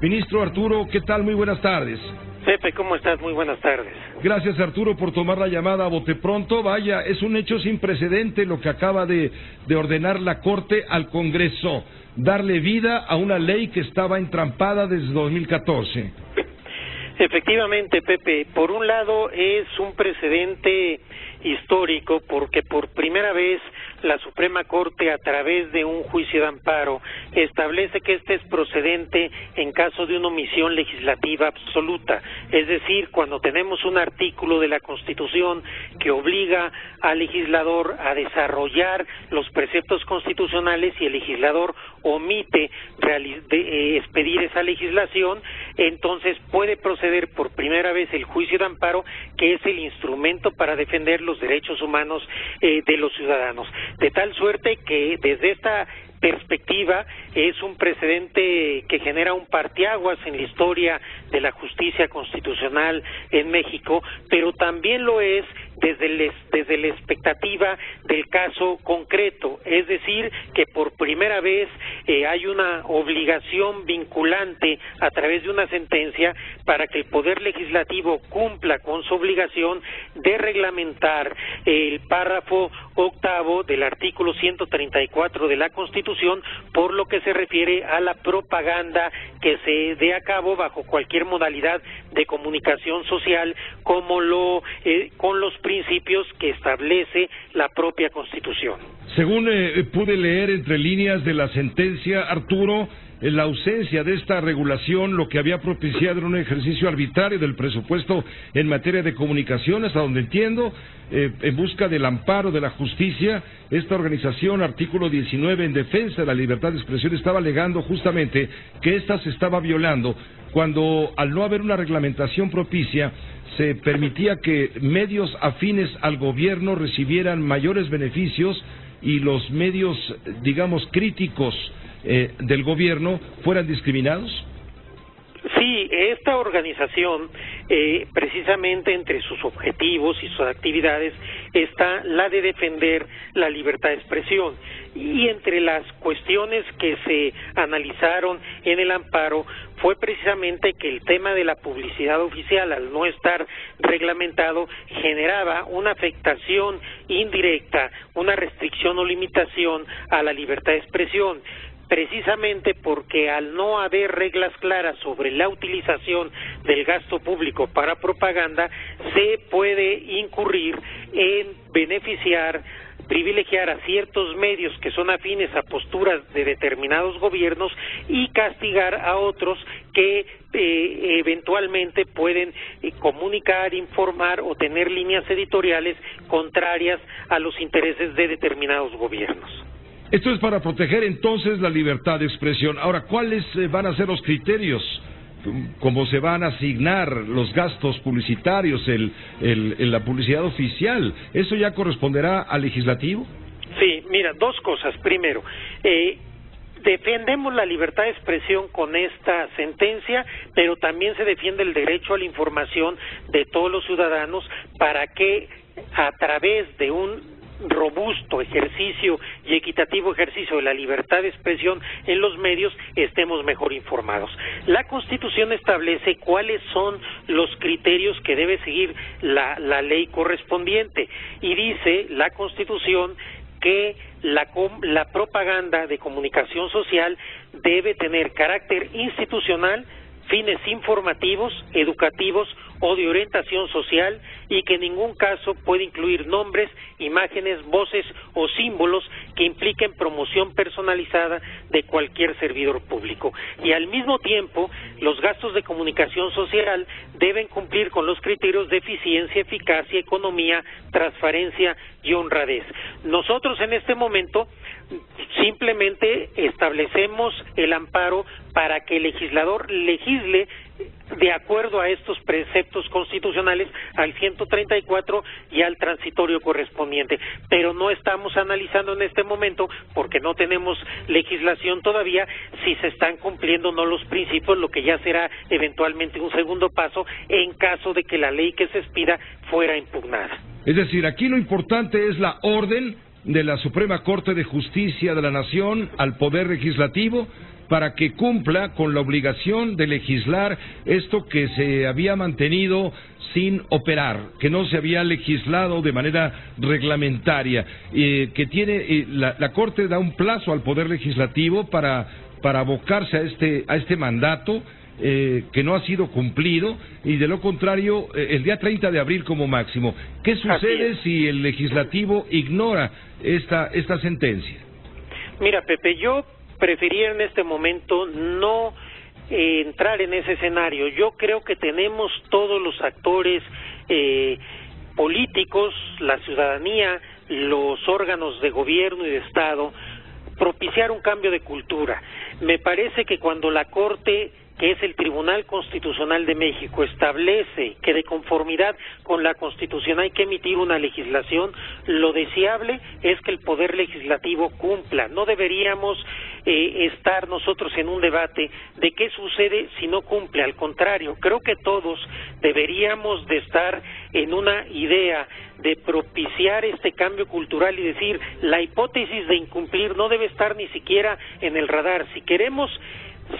Ministro Arturo, ¿qué tal? Muy buenas tardes. Pepe, ¿cómo estás? Muy buenas tardes. Gracias, Arturo, por tomar la llamada a bote pronto. Vaya, es un hecho sin precedente lo que acaba de ordenar la Corte al Congreso, darle vida a una ley que estaba entrampada desde 2014. Efectivamente, Pepe, por un lado es un precedente histórico porque por primera vez la Suprema Corte, a través de un juicio de amparo, establece que este es procedente en caso de una omisión legislativa absoluta, es decir, cuando tenemos un artículo de la Constitución que obliga al legislador a desarrollar los preceptos constitucionales y el legislador omite expedir esa legislación, entonces puede proceder por primera vez el juicio de amparo, que es el instrumento para defender los derechos humanos de los ciudadanos. De tal suerte que desde esta perspectiva es un precedente que genera un parteaguas en la historia de la justicia constitucional en México, pero también lo es desde la expectativa del caso concreto, es decir, que por primera vez hay una obligación vinculante a través de una sentencia para que el Poder Legislativo cumpla con su obligación de reglamentar el párrafo octavo del artículo 134 de la Constitución, por lo que se refiere a la propaganda que se dé a cabo bajo cualquier modalidad de comunicación social, como con los principios que establece la propia Constitución. Según pude leer entre líneas de la sentencia, Arturo, la ausencia de esta regulación lo que había propiciado era un ejercicio arbitrario del presupuesto en materia de comunicación, hasta donde entiendo, en busca del amparo de la justicia. Esta organización, artículo 19, en defensa de la libertad de expresión, estaba alegando justamente que ésta se estaba violando cuando, al no haber una reglamentación propicia, se permitía que medios afines al gobierno recibieran mayores beneficios y los medios, digamos, críticos del gobierno fueran discriminados. Sí, esta organización, precisamente entre sus objetivos y sus actividades, está la de defender la libertad de expresión. Y entre las cuestiones que se analizaron en el amparo fue precisamente que el tema de la publicidad oficial, al no estar reglamentado, generaba una afectación indirecta, una restricción o limitación a la libertad de expresión, precisamente porque al no haber reglas claras sobre la utilización del gasto público para propaganda, se puede incurrir en privilegiar a ciertos medios que son afines a posturas de determinados gobiernos y castigar a otros que eventualmente pueden comunicar, informar o tener líneas editoriales contrarias a los intereses de determinados gobiernos. Esto es para proteger entonces la libertad de expresión. Ahora, ¿cuáles van a ser los criterios? ¿Cómo se van a asignar los gastos publicitarios, la publicidad oficial? ¿Eso ya corresponderá al legislativo? Sí, mira, dos cosas. Primero, defendemos la libertad de expresión con esta sentencia, pero también se defiende el derecho a la información de todos los ciudadanos para que, a través de un robusto ejercicio y equitativo ejercicio de la libertad de expresión en los medios, estemos mejor informados. La Constitución establece cuáles son los criterios que debe seguir la ley correspondiente, y dice la Constitución que la propaganda de comunicación social debe tener carácter institucional, fines informativos, educativos o de orientación social, y que en ningún caso puede incluir nombres, imágenes, voces o símbolos que impliquen promoción personalizada de cualquier servidor público. Y al mismo tiempo, los gastos de comunicación social deben cumplir con los criterios de eficiencia, eficacia, economía, transparencia y honradez. Nosotros en este momento simplemente establecemos el amparo para que el legislador legisle de acuerdo a estos preceptos constitucionales, al 134 y al transitorio correspondiente, pero no estamos analizando en este momento, porque no tenemos legislación todavía, si se están cumpliendo o no los principios, lo que ya será eventualmente un segundo paso en caso de que la ley que se expida fuera impugnada. Es decir, aquí lo importante es la orden de la Suprema Corte de Justicia de la Nación al Poder Legislativo para que cumpla con la obligación de legislar esto que se había mantenido sin operar, que no se había legislado de manera reglamentaria, que tiene la Corte da un plazo al Poder Legislativo para abocarse a este mandato que no ha sido cumplido, y de lo contrario el día 30 de abril como máximo. ¿Qué sucede si el Legislativo ignora esta sentencia? Mira, Pepe, yo preferiría en este momento no entrar en ese escenario. Yo creo que tenemos todos los actores políticos, la ciudadanía, los órganos de gobierno y de Estado, propiciar un cambio de cultura. Me parece que cuando la Corte, que es el Tribunal Constitucional de México, establece que de conformidad con la Constitución hay que emitir una legislación, lo deseable es que el Poder Legislativo cumpla. No deberíamos estar nosotros en un debate de qué sucede si no cumple. Al contrario, creo que todos deberíamos de estar en una idea de propiciar este cambio cultural y decir, la hipótesis de incumplir no debe estar ni siquiera en el radar. Si queremos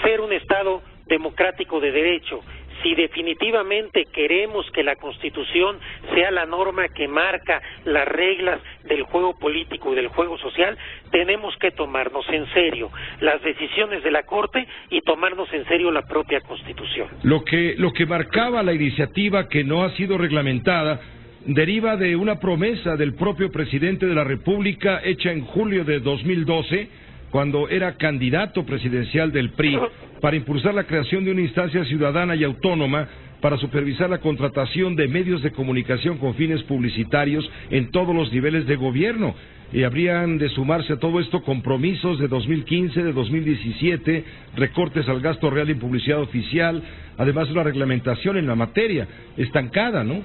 ser un Estado democrático de derecho, si definitivamente queremos que la Constitución sea la norma que marca las reglas del juego político y del juego social, tenemos que tomarnos en serio las decisiones de la Corte y tomarnos en serio la propia Constitución. Lo que marcaba la iniciativa, que no ha sido reglamentada, deriva de una promesa del propio presidente de la República hecha en julio de 2012, cuando era candidato presidencial del PRI, para impulsar la creación de una instancia ciudadana y autónoma para supervisar la contratación de medios de comunicación con fines publicitarios en todos los niveles de gobierno. Y habrían de sumarse a todo esto compromisos de 2015, de 2017, recortes al gasto real en publicidad oficial, además de una reglamentación en la materia estancada, ¿no?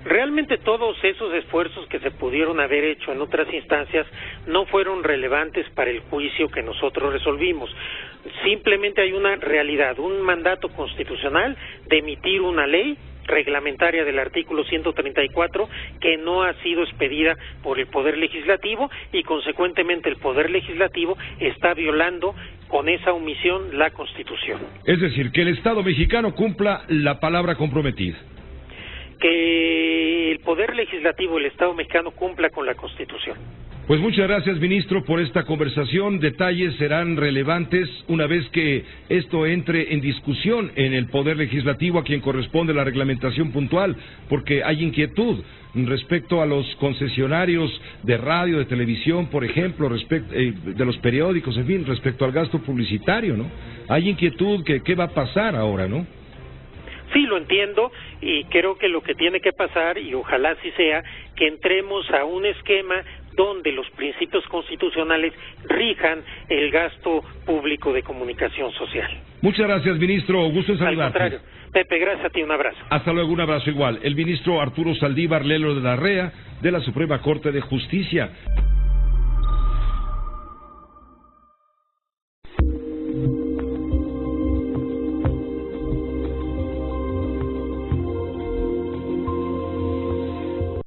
Realmente todos esos esfuerzos que se pudieron haber hecho en otras instancias no fueron relevantes para el juicio que nosotros resolvimos. Simplemente hay una realidad, un mandato constitucional de emitir una ley reglamentaria del artículo 134 que no ha sido expedida por el Poder Legislativo, y consecuentemente el Poder Legislativo está violando con esa omisión la Constitución. Es decir, que el Estado mexicano cumpla la palabra comprometida. Que el Poder Legislativo del Estado mexicano cumpla con la Constitución. Pues muchas gracias, ministro, por esta conversación. Detalles serán relevantes una vez que esto entre en discusión en el Poder Legislativo, a quien corresponde la reglamentación puntual, porque hay inquietud respecto a los concesionarios de radio, de televisión, por ejemplo, respecto de los periódicos, en fin, respecto al gasto publicitario, ¿no? Hay inquietud que qué va a pasar ahora, ¿no? Sí, lo entiendo, y creo que lo que tiene que pasar, y ojalá así sea, que entremos a un esquema donde los principios constitucionales rijan el gasto público de comunicación social. Muchas gracias, ministro. Gusto en saludarte. Al contrario. Pepe, gracias a ti, un abrazo. Hasta luego, un abrazo igual. El ministro Arturo Saldívar Lelo de la REA, de la Suprema Corte de Justicia.